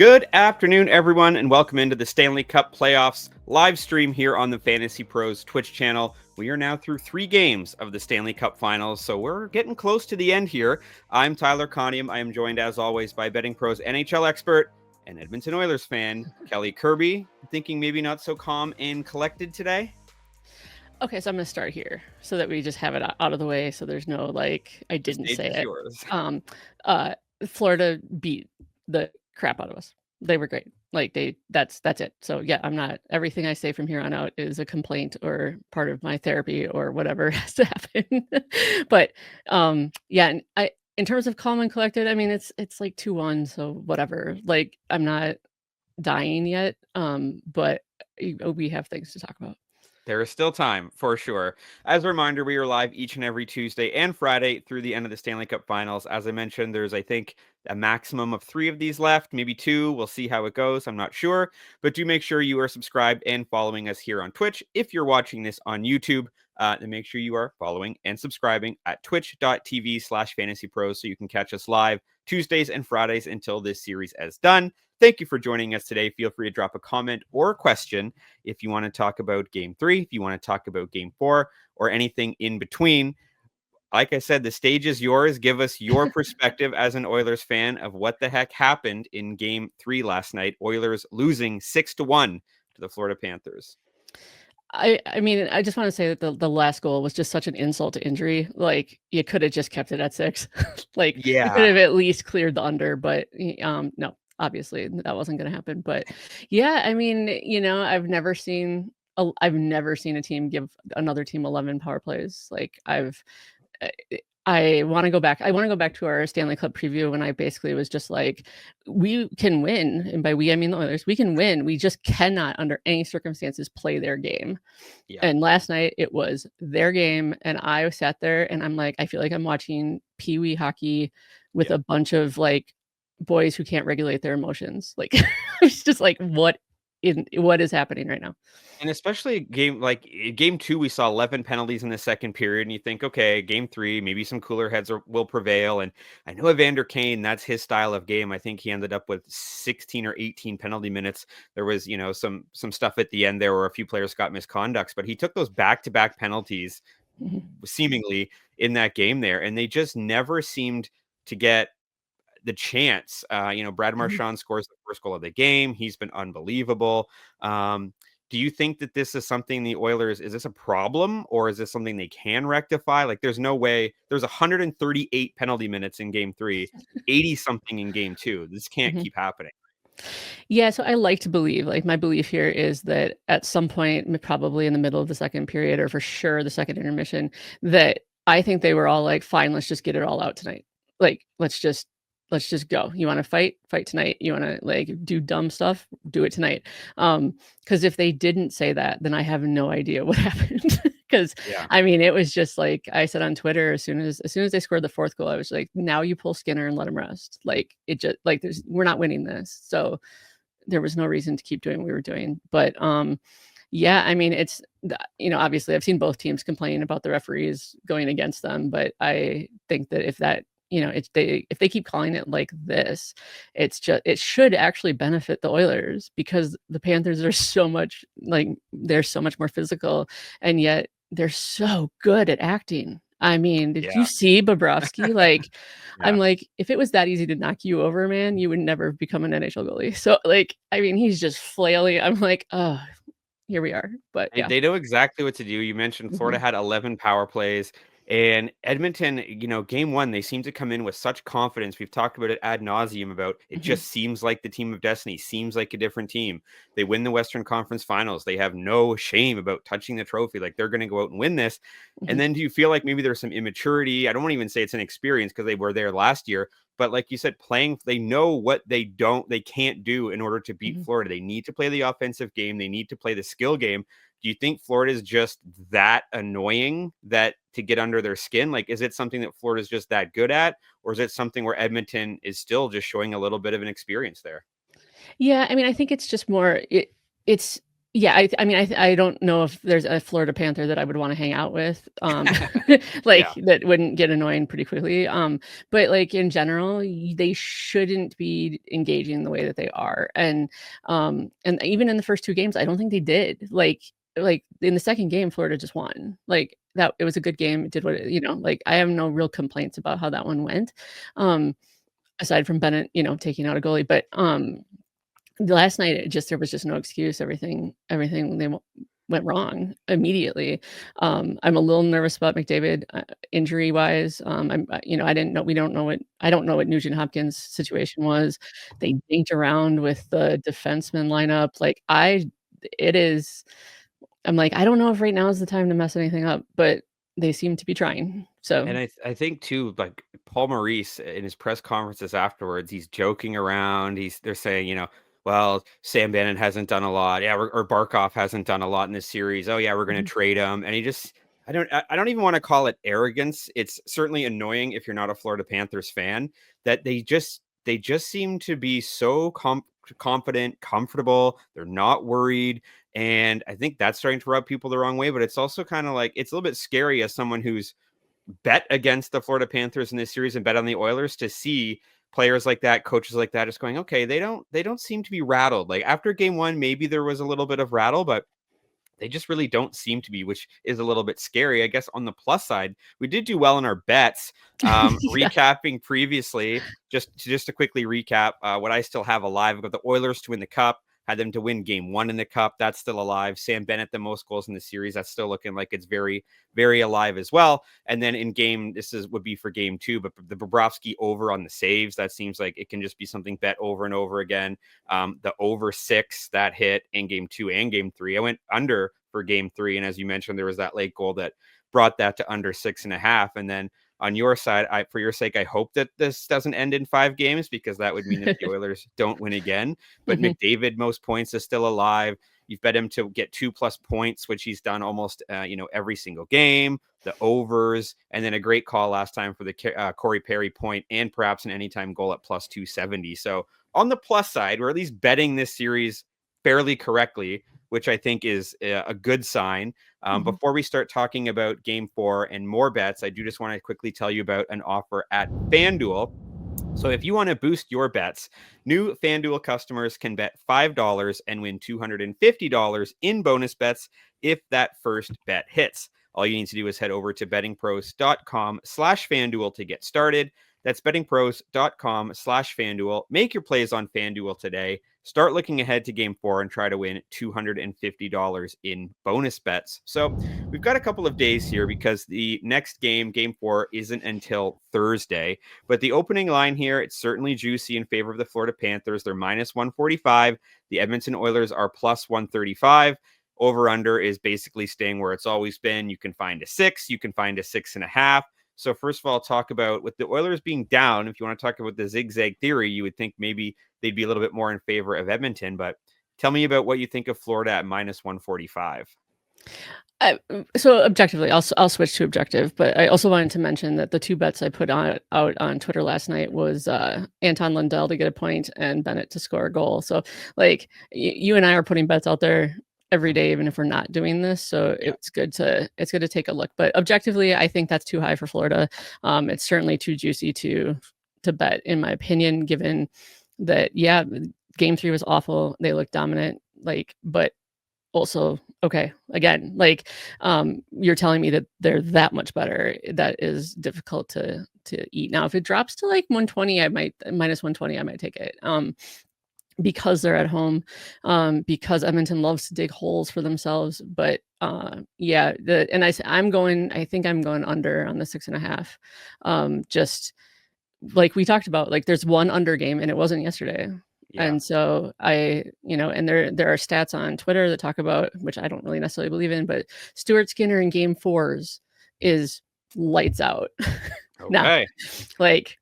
Good afternoon, everyone, and welcome into the Stanley Cup Playoffs live stream here on the Fantasy Pros Twitch channel. We are now through 3 games of the Stanley Cup Finals, so we're getting close to the end here. I'm Tyler Conium. I am joined, as always, by BettingPros NHL expert and Edmonton Oilers fan, Kelly Kirby. Thinking maybe not so calm and collected today? Okay, so I'm going to start here so that we just have it out of the way so there's no, I didn't say it. Yours. Florida beat the crap out of us. They were great. That's it. So yeah, I'm not, everything I say from here on out is a complaint or part of my therapy or whatever has to happen. But yeah, and in terms of calm and collected, I mean, it's like 2-1, so whatever. I'm not dying yet, but we have things to talk about. There is still time, for sure. As a reminder, we are live each and every Tuesday and Friday through the end of the Stanley Cup Finals. As I mentioned, there's, I think, a maximum of 3 of these left, maybe 2. We'll see how it goes. I'm not sure. But do make sure you are subscribed and following us here on Twitch. If you're watching this on YouTube, then make sure you are following and subscribing at twitch.tv/fantasypros so you can catch us live Tuesdays and Fridays until this series is done. Thank you for joining us today. Feel free to drop a comment or a question if you want to talk about Game 3, if you want to talk about Game 4, or anything in between. Like I said, the stage is yours. Give us your perspective as an Oilers fan of what the heck happened in Game 3 last night. Oilers losing 6-1 to the Florida Panthers. I mean, I just want to say that the last goal was just such an insult to injury. You could have just kept it at 6. You could have at least cleared the under, but no, obviously that wasn't going to happen. But yeah, I mean, I've never seen a team give another team 11 power plays. I want to go back. I want to go back to our Stanley Cup preview when I basically was just like, we can win. And by we, I mean the Oilers. We can win. We just cannot, under any circumstances, play their game. Yeah. And last night, it was their game. And I sat there and I'm like, I feel like I'm watching Pee-wee hockey with a bunch of boys who can't regulate their emotions. It's just like, what is happening right now? And especially game 2, we saw 11 penalties in the second period, and you think, okay, Game 3, maybe some cooler heads will prevail. And I know Evander Kane, that's his style of game. I think he ended up with 16 or 18 penalty minutes. There was, some stuff at the end there where a few players got misconducts, but he took those back-to-back penalties seemingly in that game there, and they just never seemed to get the chance. Brad Marchand scores the first goal of the game. He's been unbelievable. Do you think that this is something the Oilers, is this a problem, or is this something they can rectify? There's no way. There's 138 penalty minutes in Game 3, 80 something in Game 2. This can't keep happening. Yeah, so I like to believe, my belief here is that at some point, probably in the middle of the second period, or for sure the second intermission, that I think they were all like, fine, let's just get it all out tonight. Let's just go. You want to fight tonight. You want to do dumb stuff, do it tonight. Because if they didn't say that, then I have no idea what happened. Because I mean, it was just like I said on Twitter, as soon as they scored the 4th goal, I was like, now you pull Skinner and let him rest. We're not winning this. So there was no reason to keep doing what we were doing. But yeah, I mean, it's, obviously I've seen both teams complain about the referees going against them, but I think that if they keep calling it like this, it should actually benefit the Oilers, because the Panthers are so much they're so much more physical, and yet they're so good at acting. I mean, did you see Bobrovsky? I'm like, if it was that easy to knock you over, man, you would never become an NHL goalie. So I mean, he's just flailing. I'm like, oh, here we are. But yeah, They know exactly what to do. You mentioned Florida had 11 power plays. And Edmonton, Game 1, they seem to come in with such confidence. We've talked about it ad nauseum about it just seems like the team of destiny, seems like a different team. They win the Western Conference Finals. They have no shame about touching the trophy. They're going to go out and win this. And then do you feel like maybe there's some immaturity? I don't want to even say it's an experience, because they were there last year. But like you said, they know what they can't do in order to beat Florida. They need to play the offensive game. They need to play the skill game. Do you think Florida is just that annoying that to get under their skin? Is it something that Florida is just that good at, or is it something where Edmonton is still just showing a little bit of an experience there? Yeah, I mean, I think it's just more it's Yeah, I mean, I don't know if there's a Florida Panther that I would wanna hang out with, Yeah. that wouldn't get annoying pretty quickly, but, like, in general, they shouldn't be engaging the way that they are, and even in the first 2 games, I don't think they did, in the second game, Florida just won, that it was a good game, it did what it like, I have no real complaints about how that one went, um, aside from Bennett, taking out a goalie, but, last night, there was just no excuse. Everything went wrong immediately. I'm a little nervous about McDavid, injury-wise. I don't know what Nugent Hopkins' situation was. They dinked around with the defenseman lineup. It is I'm like, I don't know if right now is the time to mess anything up, but they seem to be trying. So And I think too, like Paul Maurice in his press conferences afterwards, he's joking around. They're saying, well, Sam Bennett hasn't done a lot. Yeah, or Barkov hasn't done a lot in this series. Oh yeah, we're going to Mhm. trade him. And I don't even want to call it arrogance. It's certainly annoying if you're not a Florida Panthers fan that they just seem to be so confident, comfortable. They're not worried. And I think that's starting to rub people the wrong way. But it's also kind of like it's a little bit scary as someone who's bet against the Florida Panthers in this series and bet on the Oilers to see players like that, coaches like that, just going, okay, they don't seem to be rattled. Like after game one, maybe there was a little bit of rattle, but they just really don't seem to be, which is a little bit scary. I guess on the plus side, we did do well in our bets. Yeah. Recapping previously, just to quickly recap, what I still have alive, I've got the Oilers to win the cup. Had them to win game one in the cup. That's still alive. Sam Bennett, the most goals in the series. That's still looking like it's very, very alive as well. And then would be for game two, but the Bobrovsky over on the saves, that seems like it can just be something bet over and over again. The over 6 that hit in game two and game three. I went under for game three. And as you mentioned, there was that late goal that brought that to under 6.5. And then on your side, for your sake, I hope that this doesn't end in 5 games because that would mean that the Oilers don't win again. But Mhm. McDavid, most points, is still alive. You've bet him to get 2+ points, which he's done almost every single game. The overs, and then a great call last time for the Corey Perry point, and perhaps an anytime goal at plus 270. So on the plus side, we're at least betting this series fairly correctly, which I think is a good sign. Mhm. Before we start talking about game four and more bets, I do just want to quickly tell you about an offer at FanDuel. So if you want to boost your bets, new FanDuel customers can bet $5 and win $250 in bonus bets if that first bet hits. All you need to do is head over to bettingpros.com/FanDuel to get started. That's bettingpros.com/FanDuel. Make your plays on FanDuel today. Start looking ahead to game four and try to win $250 in bonus bets. So we've got a couple of days here because the next game four, isn't until Thursday. But the opening line here, it's certainly juicy in favor of the Florida Panthers. They're minus 145. The Edmonton Oilers are plus 135. Over under is basically staying where it's always been. You can find a 6, you can find a 6.5. So first of all, talk about with the Oilers being down. If you want to talk about the zigzag theory, you would think maybe they'd be a little bit more in favor of Edmonton. But tell me about what you think of Florida at minus 145. So objectively, I'll switch to objective, but I also wanted to mention that the 2 bets I put out on Twitter last night was, Anton Lundell to get a point and Bennett to score a goal. So, you and I are putting bets out there every day, even if we're not doing this. So Yeah. it's good to take a look. But objectively, I think that's too high for Florida. It's certainly too juicy to bet, in my opinion, given that, yeah, game 3 was awful. They looked dominant, but also, okay, again, you're telling me that they're that much better. That is difficult to eat. Now, if it drops to like 120, I might minus 120, I might take it. Because they're at home, because Edmonton loves to dig holes for themselves. But yeah, I think I'm going under on the 6.5. Just like we talked about, there's one under game and it wasn't yesterday. Yeah. And so and there are stats on Twitter that talk about, which I don't really necessarily believe in, but Stuart Skinner in game fours is lights out. Now, Okay. like,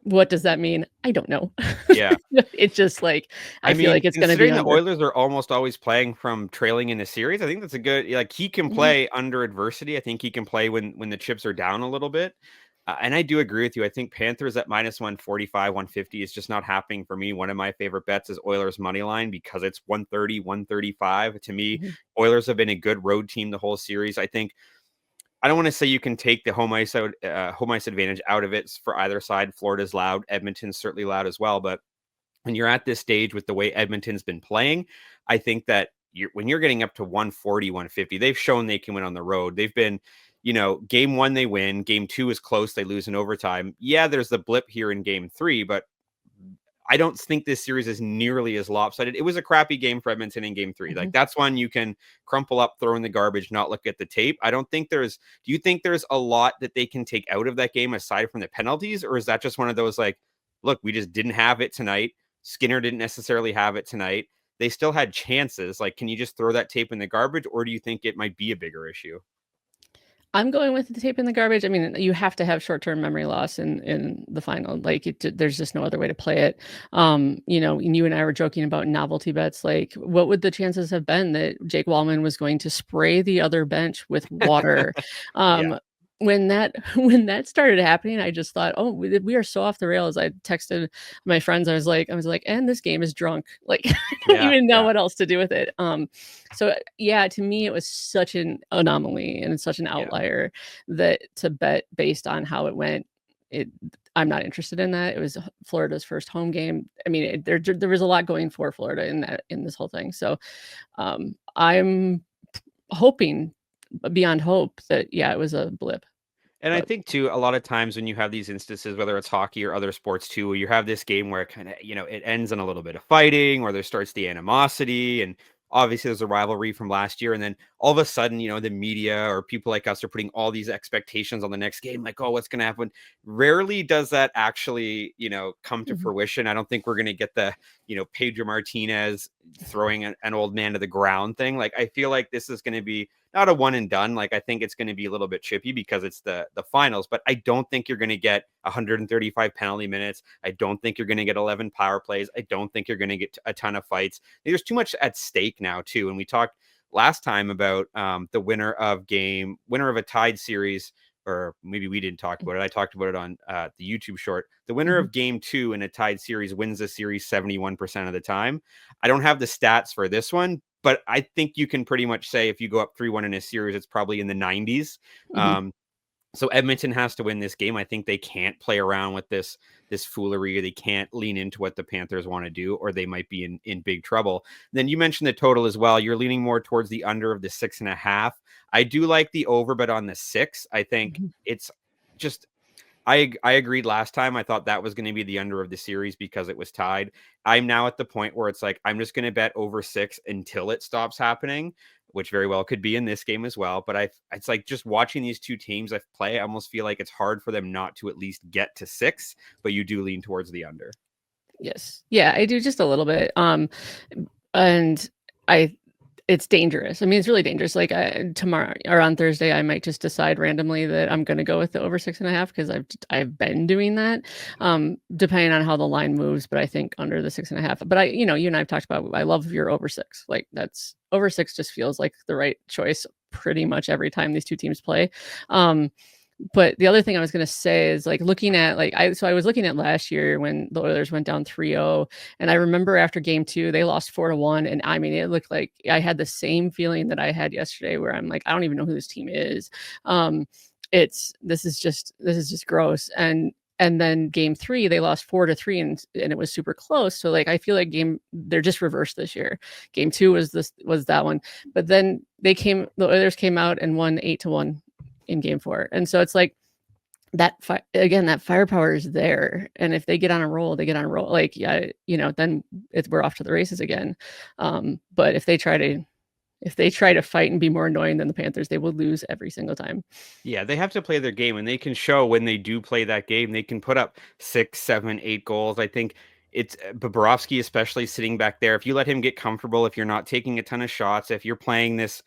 what does that mean? I don't know. Yeah. It's just I I feel mean, like it's gonna be considering the under. Oilers are almost always playing from trailing in the series, I think that's a good, like, he can Mhm. play under adversity. I think he can play when the chips are down a little bit. And I do agree with you. I think Panthers at minus 145, 150 is just not happening for me. One of my favorite bets is Oilers money line because it's 130, 135. To me, Mhm. Oilers have been a good road team the whole series. I think I don't want to say you can take the home ice advantage out of it for either side. Florida's loud, Edmonton's certainly loud as well. But when you're at this stage with the way Edmonton's been playing, I think that when you're getting up to 140, 150, they've shown they can win on the road. They've been, game one, they win. Game two is close. They lose in overtime. Yeah, there's the blip here in game three, but I don't think this series is nearly as lopsided. It was a crappy game for Edmonton in game three. Like Mhm. that's one you can crumple up, throw in the garbage, not look at the tape. I don't think do you think there's a lot that they can take out of that game aside from the penalties? Or is that just one of those like, look, we just didn't have it tonight. Skinner didn't necessarily have it tonight. They still had chances. Like, can you just throw that tape in the garbage? Or do you think it might be a bigger issue? I'm going with the tape in the garbage. I mean, you have to have short-term memory loss in the final. Like, there's just no other way to play it. And you and I were joking about novelty bets. Like, what would the chances have been that Jake Wallman was going to spray the other bench with water? Yeah. Um, when that when that started happening, I just thought, oh, we are so off the rails. I texted my friends. I was like, and this game is drunk. Like, I don't Yeah. even know Yeah. what else to do with it. So yeah, to me, it was such an anomaly and such an Yeah. outlier that to bet based on how it went, it I'm not interested in that. It was Florida's first home game. I mean, there was a lot going for Florida in this whole thing. So I'm hoping beyond hope that yeah, it was a blip. And I But think too, a lot of times when you have these instances, whether it's hockey or other sports too, where you have this game where it kind of, it ends in a little bit of fighting or there starts the animosity. And obviously there's a rivalry from last year. And then all of a sudden, the media or people like us are putting all these expectations on the next game, like, oh, what's going to happen? Rarely does that actually, come to mhm, fruition. I don't think we're going to get the, Pedro Martinez throwing an old man to the ground thing. Like, I feel like this is going to be not a one and done. Like I think it's going to be a little bit chippy because it's the finals, but I don't think you're going to get 135 penalty minutes. I don't think you're going to get 11 power plays. I don't think you're going to get a ton of fights. There's too much at stake now too. And we talked last time about the winner of a tied series, or maybe we didn't talk about it. I talked about it on the YouTube short. The winner mhm. of game two in a tied series wins the series 71% of the time. I don't have the stats for this one, but I think you can pretty much say if you go up 3-1 in a series, it's probably in the 90s. Mhm. So Edmonton has to win this game. I think they can't play around with this foolery. They can't lean into what the Panthers want to do, or they might be in big trouble. Then you mentioned the total as well. You're leaning more towards the under of the 6.5. I do like the over, but on the 6, I think Mhm. it's just I agreed last time. I thought that was going to be the under of the series because it was tied. I'm now at the point where it's like I'm just going to bet over 6 until it stops happening, which very well could be in this game as well. But it's like just watching these two teams I play, I almost feel like it's hard for them not to at least get to 6, but you do lean towards the under. Yes. Yeah, I do just a little bit. And I It's dangerous. I mean, it's really dangerous. Like tomorrow or on Thursday, I might just decide randomly that I'm going to go with the over 6.5 because I've been doing that, depending on how the line moves. But I think under the 6.5. But you and I've talked about. I love your over 6. Like that's over 6 just feels like the right choice pretty much every time these two teams play. But the other thing I was gonna say is like looking at I was looking at last year when the Oilers went down 3-0, and I remember after game 2, they lost 4-1, and I mean, it looked like I had the same feeling that I had yesterday where I'm like, I don't even know who this team is. Um, this is just gross. And then game 3, they lost 4-3 and it was super close. So like I feel like they're just reversed this year. Game 2 was that one. But then the Oilers came out and won 8-1 in game 4. And so it's like that firepower is there. And if they get on a roll, they get on a roll. Like, yeah, then we're off to the races again. But if they try to fight and be more annoying than the Panthers, they will lose every single time. Yeah, they have to play their game, and they can show when they do play that game, they can put up 6, 7, 8 goals. I think it's Bobrovsky, especially sitting back there. If you let him get comfortable, if you're not taking a ton of shots, if you're playing this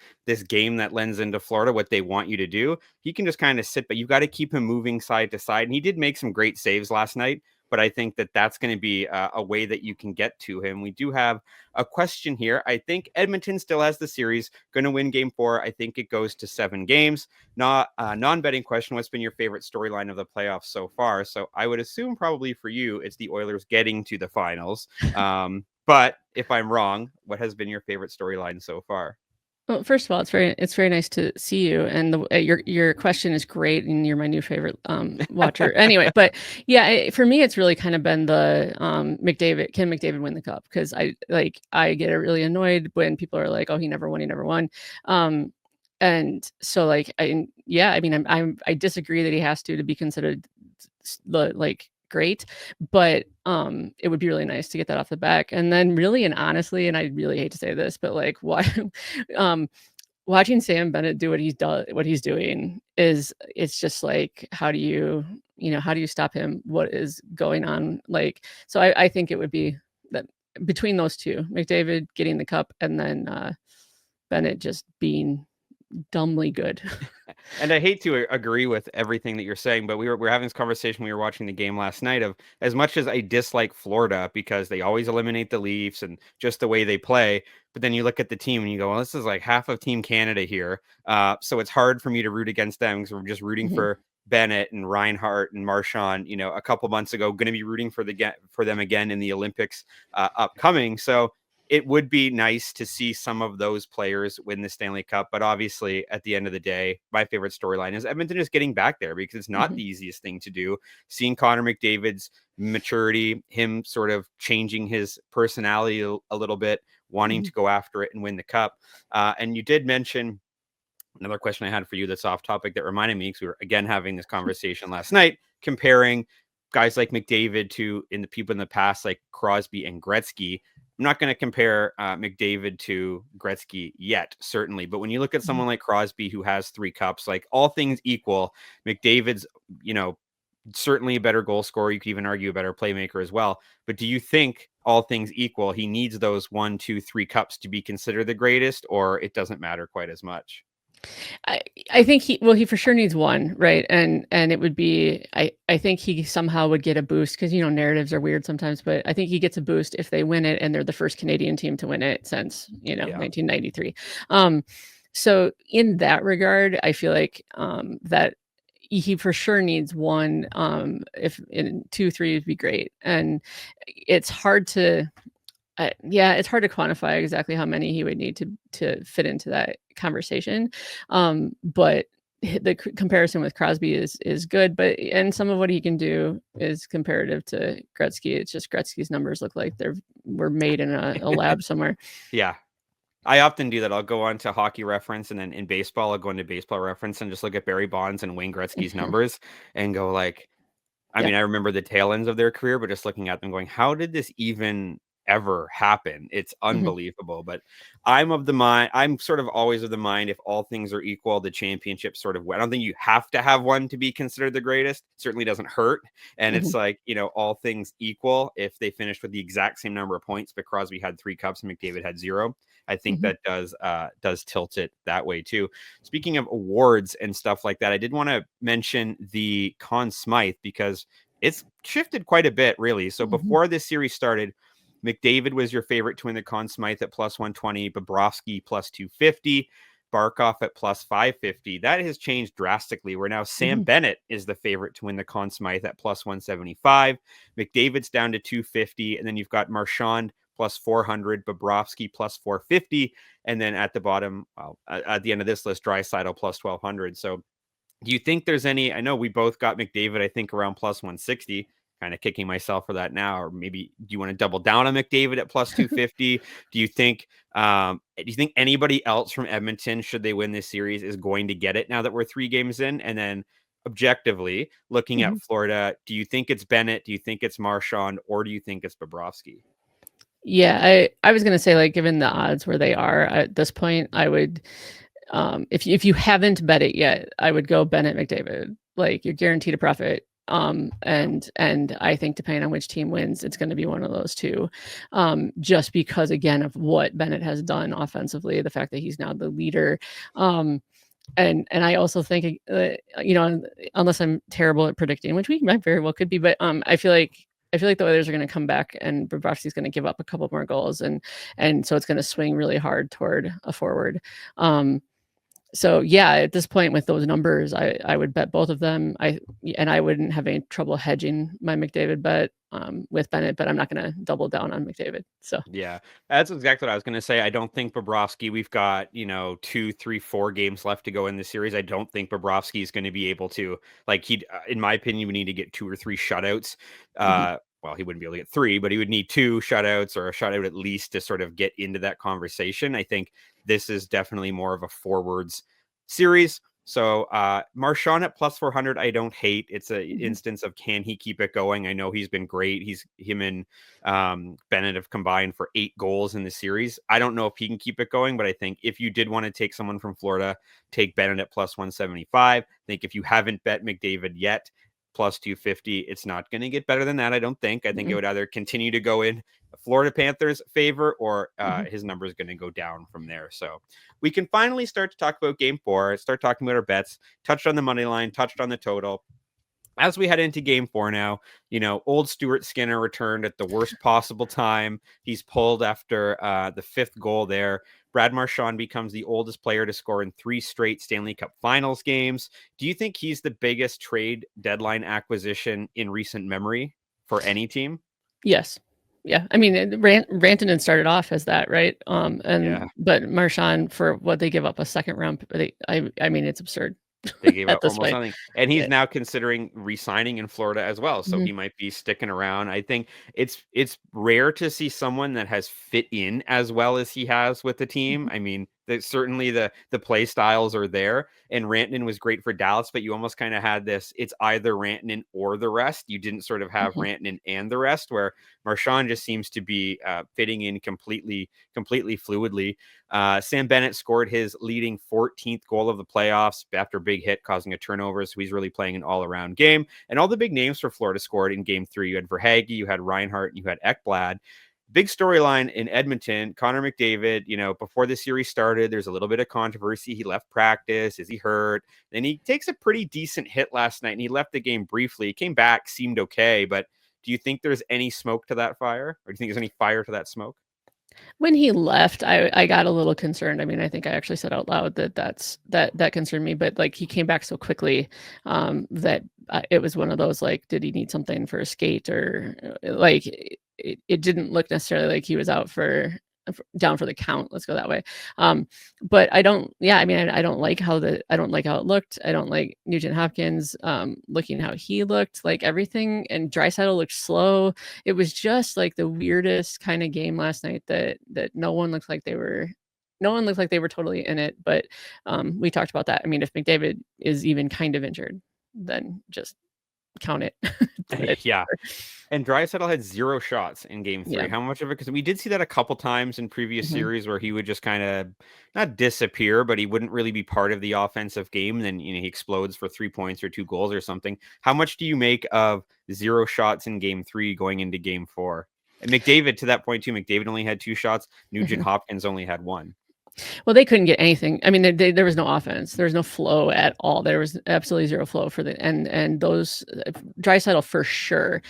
game that lends into Florida, what they want you to do, he can just kind of sit. But you've got to keep him moving side to side. And he did make some great saves last night. but I think that that's going to be a way that you can get to him. We do have a question here. I think Edmonton still has the series, going to win game 4. I think it goes to 7 games. Not non-betting question. What's been your favorite storyline of the playoffs so far? So I would assume probably for you, it's the Oilers getting to the finals. But if I'm wrong, what has been your favorite storyline so far? Well, first of all, it's very nice to see you, and your question is great, and you're my new favorite watcher. Anyway, but yeah, for me, it's really kind of been the McDavid. Can McDavid win the cup? Because I get really annoyed when people are like, "Oh, he never won. He never won." And so I mean, I disagree that he has to be considered great, but it would be really nice to get that off the back. And then really and honestly, and I really hate to say this, but like why watching Sam Bennett do what he's doing it's just like, how do you stop him? What is going on? Like, so I think it would be that between those two, McDavid getting the cup and then Bennett just being dumbly good. And I hate to agree with everything that you're saying, but we were having this conversation when we were watching the game last night of, as much as I dislike Florida because they always eliminate the Leafs and just the way they play, but then you look at the team and you go, well, this is like half of Team Canada here. So it's hard for me to root against them because we're just rooting for Bennett and Reinhart and Marchand, a couple months ago, going to be rooting for them again in the Olympics upcoming. So it would be nice to see some of those players win the Stanley Cup. But obviously, at the end of the day, my favorite storyline is Edmonton is getting back there because it's not the easiest thing to do. Seeing Connor McDavid's maturity, him sort of changing his personality a little bit, wanting to go after it and win the cup. And you did mention another question I had for you that's off topic that reminded me, because we were again having this conversation last night, comparing guys like McDavid to the people in the past, like Crosby and Gretzky. I'm not going to compare McDavid to Gretzky yet, certainly. But when you look at someone like Crosby, who has 3 cups, like all things equal, McDavid's, certainly a better goal scorer. You could even argue a better playmaker as well. But do you think, all things equal, he needs those 1, 2, 3 cups to be considered the greatest, or it doesn't matter quite as much? I think he for sure needs 1, right? And it would be, I think he somehow would get a boost because narratives are weird sometimes, but I think he gets a boost if they win it and they're the first Canadian team to win it since 1993. So in that regard, I feel like that he for sure needs 1. If in 2, 3 would be great, and it's hard to. It's hard to quantify exactly how many he would need to fit into that conversation. But the comparison with Crosby is good, and some of what he can do is comparative to Gretzky. It's just Gretzky's numbers look like were made in a lab somewhere. Yeah. I often do that. I'll go on to Hockey Reference, and then in baseball, I'll go into Baseball Reference and just look at Barry Bonds and Wayne Gretzky's numbers and go like, I mean, I remember the tail ends of their career, but just looking at them going, how did this even ever happen? It's unbelievable. But I'm sort of always of the mind, if all things are equal, the championship sort of, I don't think you have to have one to be considered the greatest. It certainly doesn't hurt. And it's like, all things equal, if they finished with the exact same number of points, but Crosby had 3 cups and McDavid had 0, I think that does tilt it that way too. Speaking of awards and stuff like that, I did want to mention the Conn Smythe because it's shifted quite a bit, really. So before this series started, McDavid was your favorite to win the Conn Smythe at +120, Bobrovsky +250, Barkov at +550. That has changed drastically, where now Sam Bennett is the favorite to win the Conn Smythe at +175. McDavid's down to 250, and then you've got Marchand +400, Bobrovsky +450, and then at the bottom, at the end of this list, Draisaitl +1200. So do you think there's any, I know we both got McDavid, I think around +160, kind of kicking myself for that now, or maybe do you want to double down on McDavid at +250? Do you think anybody else from Edmonton, should they win this series, is going to get it now that we're 3 games in? And then objectively looking at Florida, do you think it's Bennett? Do you think it's Marchand, or do you think it's Bobrovsky? Yeah, I was gonna say, like, given the odds where they are at this point, I would, if you haven't bet it yet, I would go Bennett McDavid. Like, you're guaranteed a profit. And I think depending on which team wins, it's going to be one of those 2. Just because, again, of what Bennett has done offensively, the fact that he's now the leader. And I also think, unless I'm terrible at predicting, which we might very well could be, but I feel like I feel like the Oilers are going to come back and Bobrovsky's going to give up a couple more goals, and so it's going to swing really hard toward a forward. So yeah, at this point with those numbers, I would bet both of them. I wouldn't have any trouble hedging my McDavid bet with Bennett, but I'm not going to double down on McDavid. So Yeah, that's exactly what I was going to say. I don't think Bobrovsky, we've got, 2, 3, 4 games left to go in the series. I don't think Bobrovsky is going to be able to, like, in my opinion, we need to get 2 or 3 shutouts. mhm, Well, he wouldn't be able to get 3, but he would need 2 shutouts or a shutout at least to sort of get into that conversation. I think this is definitely more of a forwards series. So Marchand at plus 400, I don't hate. It's an mhm, instance of, can he keep it going? I know he's been great. Him and Bennett have combined for 8 goals in the series. I don't know if he can keep it going, but I think if you did want to take someone from Florida, take Bennett at plus 175. I think if you haven't bet McDavid yet, plus 250, it's not going to get better than that. I don't think. I think it mhm, would either continue to go in Florida Panthers favor, or mhm. his number is going to go down from there. So we can finally start to talk about game 4, start talking about our bets, touched on the money line, touched on the total. As we head into game 4 now, old Stuart Skinner returned at the worst possible time. He's pulled after the 5th goal there. Brad Marchand becomes the oldest player to score in 3 straight Stanley Cup Finals games. Do you think he's the biggest trade deadline acquisition in recent memory for any team? Yes. Yeah. I mean, Rantanen started off as that, right? Yeah. But Marchand, for what they give up a second round, I mean, it's absurd They gave at up this almost point. nothing. And he's Yeah. now considering re-signing in Florida as well. So Mhm, he might be sticking around. I think it's rare to see someone that has fit in as well as he has with the team. mhm, I mean, certainly the play styles are there. And Rantanen was great for Dallas, but you almost kind of had this, it's either Rantanen or the rest. You didn't sort of have mhm. Rantanen and the rest, where Marchand just seems to be fitting in completely fluidly. Sam Bennett scored his leading 14th goal of the playoffs after a big hit causing a turnover. So he's really playing an all around game. And all the big names for Florida scored in game 3. You had Verhaeghe, you had Reinhart, and you had Ekblad. Big storyline in Edmonton. Connor McDavid, before the series started, there's a little bit of controversy. He left practice. Is he hurt? Then he takes a pretty decent hit last night and he left the game briefly. He came back, seemed okay. But do you think there's any smoke to that fire? Or do you think there's any fire to that smoke? When he left, I got a little concerned. I mean, I think I actually said out loud that concerned me, but, like, he came back so quickly, that, it was one of those, like, did he need something for a skate, or, like, it didn't look necessarily like he was out for down for the count, let's go that way. But I don't yeah, I mean, I don't like how it looked. I don't like Nugent Hopkins, looking how he looked, like, everything, and Draisaitl looked slow. It was just, like, the weirdest kinda game last night that no one looked like they were totally in it, but, we talked about that. I mean, if McDavid is even kind of injured, then just count it. It's Yeah. over. And Draisaitl had 0 shots in game 3. Yeah. How much of it? Because we did see that a couple times in previous Mhm. series where he would just kinda not disappear, but he wouldn't really be part of the offensive game. Then, he explodes for 3 points or 2 goals or something. How much do you make of 0 shots in game 3 going into game 4? And McDavid, to that point too, McDavid only had 2 shots. Nugent Mhm. Hopkins only had 1. Well, they couldn't get anything. I mean, there was no offense. There was no flow at all. There was absolutely zero flow for the and those Draisaitl for sure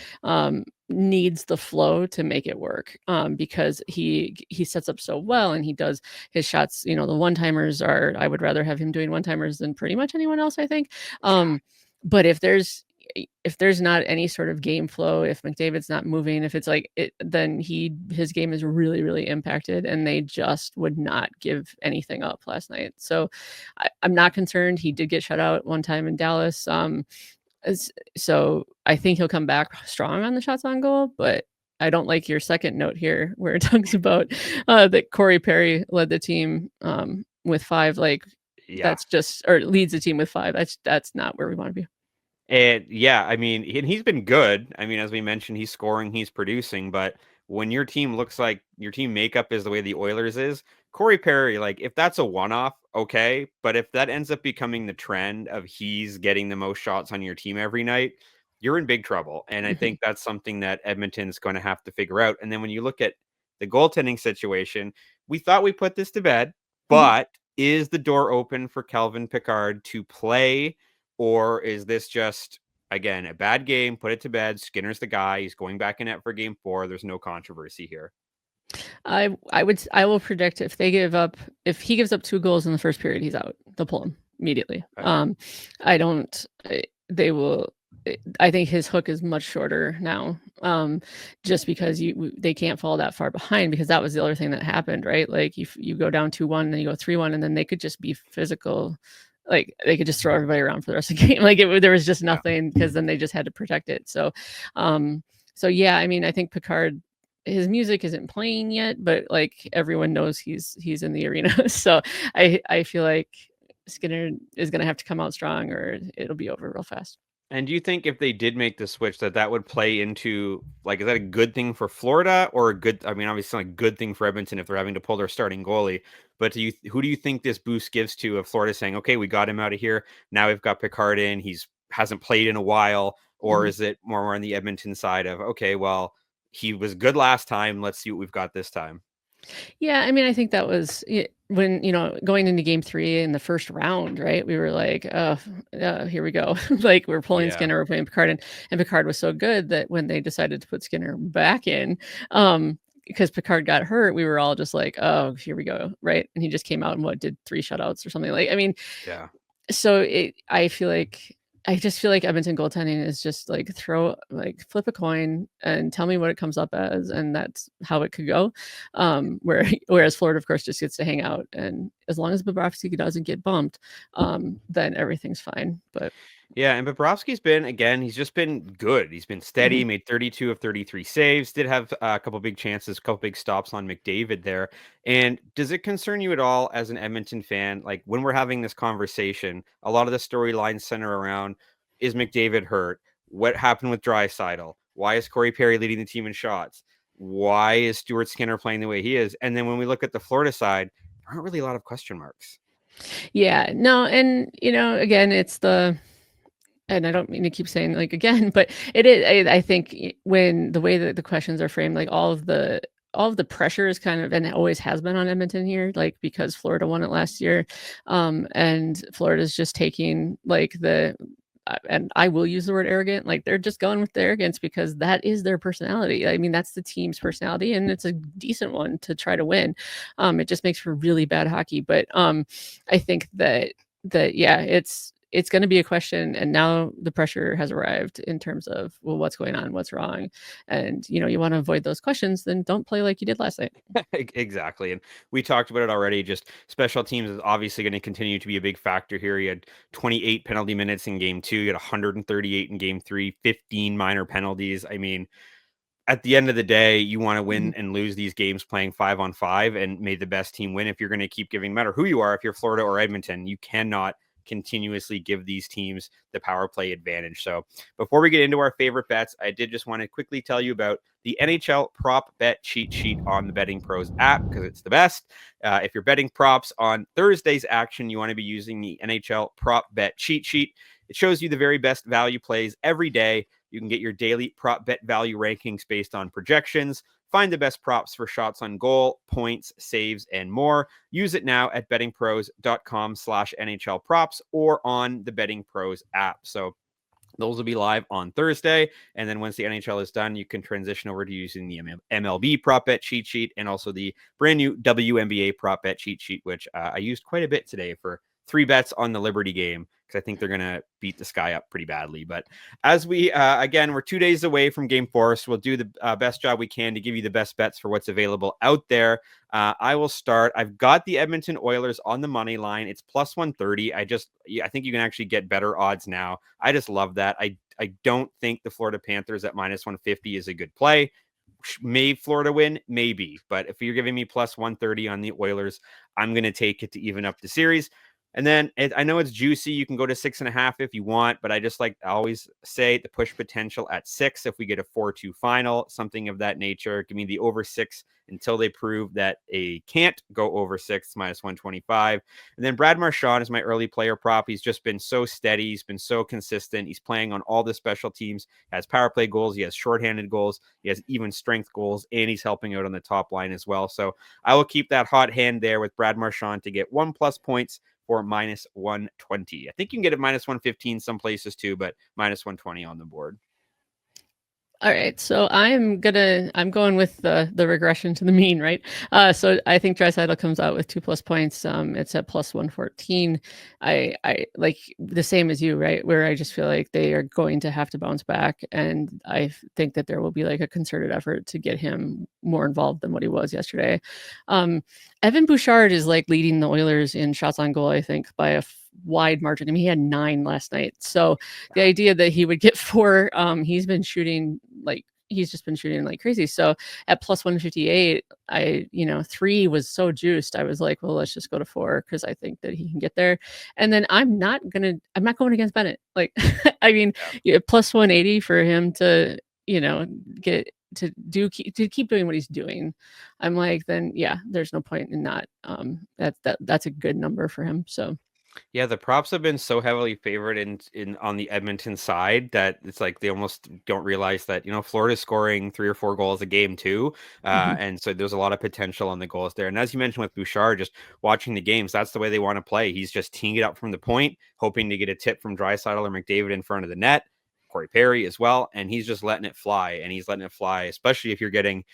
needs the flow to make it work because he sets up so well and he does his shots. You know, the one timers are. I would rather have him doing one timers than pretty much anyone else. I think. Yeah. But if there's not any sort of game flow, if McDavid's not moving, if it's like it, then his game is really, really impacted, and they just would not give anything up last night. So I'm not concerned. He did get shut out one time in Dallas. So I think he'll come back strong on the shots on goal, but I don't like your second note here where it talks about that Corey Perry led the team with 5. Like Yeah. that's just or leads the team with 5. That's not where we want to be. And yeah, I mean, and he's been good. I mean, as we mentioned, he's scoring, he's producing, but when your team looks like your team makeup is the way the Oilers is, Corey Perry, like if that's a one-off, okay. But if that ends up becoming the trend of he's getting the most shots on your team every night, you're in big trouble. And I Mhm, think that's something that Edmonton's going to have to figure out. And then when you look at the goaltending situation, we thought we put this to bed, mhm. but is the door open for Calvin Pickard to play? Or is this just again, a bad game, put it to bed. Skinner's the guy. He's going back in net for game 4. There's no controversy here. I will predict if he gives up 2 goals in the first period, he's out. They'll pull him immediately. Okay. I don't. They will. I think his hook is much shorter now, just because they can't fall that far behind, because that was the other thing that happened, right? Like if you go down 2-1, then you go 3-1, and then they could just be physical. Like they could just throw everybody around for the rest of the game. Like there was just nothing, because then they just had to protect it. So yeah, I mean, I think Pickard, his music isn't playing yet, but like everyone knows he's in the arena. So I feel like Skinner is going to have to come out strong, or it'll be over real fast. And do you think if they did make the switch that would play into, like, is that a good thing for Florida or I mean, obviously a good thing for Edmonton if they're having to pull their starting goalie, but who do you think this boost gives to if Florida saying, okay, we got him out of here. Now we've got Pickard in, hasn't played in a while, or is it more on the Edmonton side of, okay, well, he was good last time. Let's see what we've got this time. Yeah, I mean, I think that was when, going into game 3 in the first round, right? We were like, oh, here we go. Like we're pulling Yeah. Skinner, we're putting Pickard in, and Pickard was so good that when they decided to put Skinner back in, because Pickard got hurt, we were all just like, oh, here we go, right? And he just came out and did 3 shutouts or something. Like, I mean, Yeah. so I just feel like Edmonton goaltending is just like flip a coin and tell me what it comes up as, and that's how it could go. Whereas Florida, of course, just gets to hang out, and as long as Bobrovsky doesn't get bumped, then everything's fine. But yeah, and Bobrovsky's he's just been good. He's been steady, made 32 of 33 saves, did have a couple big chances, a couple big stops on McDavid there. And does it concern you at all as an Edmonton fan? Like when we're having this conversation, a lot of the storylines center around, is McDavid hurt? What happened with Draisaitl? Why is Corey Perry leading the team in shots? Why is Stuart Skinner playing the way he is? And then when we look at the Florida side, there aren't really a lot of question marks. yeah, no, and again, and I don't mean to keep saying like again, but it is. I think when the way that the questions are framed, like all of the pressure is kind of, and it always has been on Edmonton here, like because Florida won it last year, and Florida's just taking like and I will use the word arrogant, like they're just going with the arrogance because that is their personality. I mean, that's the team's personality, and it's a decent one to try to win. It just makes for really bad hockey, but I think that yeah, it's going to be a question, and now the pressure has arrived in terms of, well, what's going on, what's wrong, and you want to avoid those questions, then don't play like you did last night. Exactly. And we talked about it already. Just special teams is obviously going to continue to be a big factor here. You had 28 penalty minutes in game 2, you had 138 in game 3, 15 minor penalties. I mean, at the end of the day, you want to win and lose these games playing 5-on-5 and may the best team win. If you're going to keep giving, no matter who you are, if you're Florida or Edmonton, you cannot continuously give these teams the power play advantage. So before we get into our favorite bets, I did just want to quickly tell you about the NHL prop bet cheat sheet on the BettingPros app, because it's the best. If you're betting props on Thursday's action, you want to be using the NHL prop bet cheat sheet. It shows you the very best value plays every day. You can get your daily prop bet value rankings based on projections. Find the best props for shots on goal, points, saves, and more. Use it now at bettingpros.com/NHL props or on the Betting Pros app. So those will be live on Thursday. And then once the NHL is done, you can transition over to using the MLB prop bet cheat sheet and also the brand new WNBA prop bet cheat sheet, which I used quite a bit today for 3 bets on the Liberty game, because I think they're going to beat the Sky up pretty badly. But as we, again, we're 2 days away from game 4, so we'll do the best job we can to give you the best bets for what's available out there. I will start. I've got the Edmonton Oilers on the money line. It's plus 130. I think you can actually get better odds now. I just love that. I don't think the Florida Panthers at minus 150 is a good play. May Florida win? Maybe. But if you're giving me plus 130 on the Oilers, I'm going to take it to even up the series. And then I know it's juicy. You can go to 6.5 if you want, but I always say the push potential at 6 if we get a 4-2 final, something of that nature. Give me the over 6 until they prove that they can't go over 6, minus 125. And then Brad Marchand is my early player prop. He's just been so steady. He's been so consistent. He's playing on all the special teams. He has power play goals. He has shorthanded goals. He has even strength goals, and he's helping out on the top line as well. So I will keep that hot hand there with Brad Marchand to get 1+ points for minus 120. I think you can get it minus 115 some places too, but minus 120 on the board. All right, so I'm going with the regression to the mean, right? So I think Draisaitl comes out with 2+ points. It's at plus 114. I like the same as you, right? Where I just feel like they are going to have to bounce back, and I think that there will be like a concerted effort to get him more involved than what he was yesterday. Evan Bouchard is like leading the Oilers in shots on goal, I think, by a wide margin. I mean, he had 9 last night. So the idea that he would get 4, he's just been shooting like crazy. So at plus 158, 3 was so juiced. I was like, well, let's just go to 4 because I think that he can get there. And then I'm not going against Bennett. Like, I mean, plus 180 for him to, get to keep doing what he's doing. I'm like, then yeah, there's no point in not. That's a good number for him. So. Yeah, the props have been so heavily favored in on the Edmonton side that it's like they almost don't realize that, Florida's scoring 3 or 4 goals a game too. And so there's a lot of potential on the goals there. And as you mentioned with Bouchard, just watching the games, that's the way they want to play. He's just teeing it up from the point, hoping to get a tip from Draisaitl or McDavid in front of the net. Corey Perry as well, and he's just letting it fly. And he's letting it fly, especially if you're getting,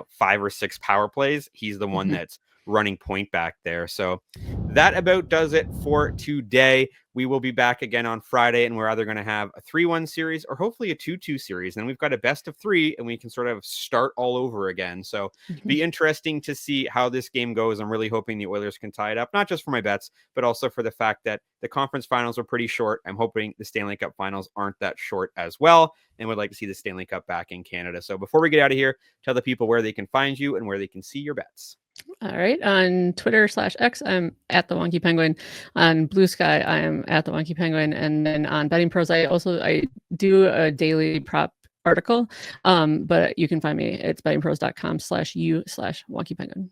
5 or 6 power plays. He's the one that's running point back there. So that about does it for today. We will be back again on Friday, and we're either going to have a 3-1 series or hopefully a 2-2 series. Then we've got a best of 3, and we can sort of start all over again. So be interesting to see how this game goes. I'm really hoping the Oilers can tie it up, not just for my bets, but also for the fact that the conference finals were pretty short. I'm hoping the Stanley Cup finals aren't that short as well, and would like to see the Stanley Cup back in Canada. So before we get out of here, tell the people where they can find you and where they can see your bets. All right. On Twitter/X, I'm at the Wonky Penguin. On Blue Sky, I am at the Wonky Penguin. And then on BettingPros, I do a daily prop article. But you can find me. It's bettingpros.com/u/Wonky Penguin.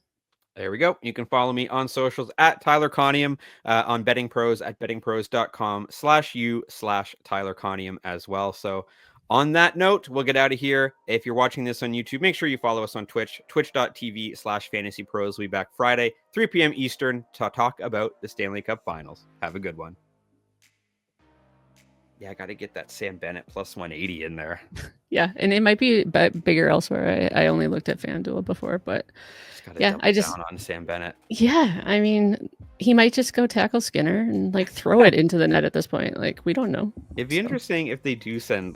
There we go. You can follow me on socials at Tyler Conium, on BettingPros at bettingpros.com/u/Tyler Conium as well. So on that note, we'll get out of here. If you're watching this on YouTube, make sure you follow us on Twitch, twitch.tv/fantasypros. We'll be back Friday, 3 p.m. Eastern to talk about the Stanley Cup Finals. Have a good one. Yeah, I got to get that Sam Bennett plus 180 in there. Yeah, and it might be bigger elsewhere. I only looked at FanDuel before, but down on Sam Bennett. Yeah, I mean, he might just go tackle Skinner and like throw it into the net at this point. Like, we don't know. It'd be interesting if they do send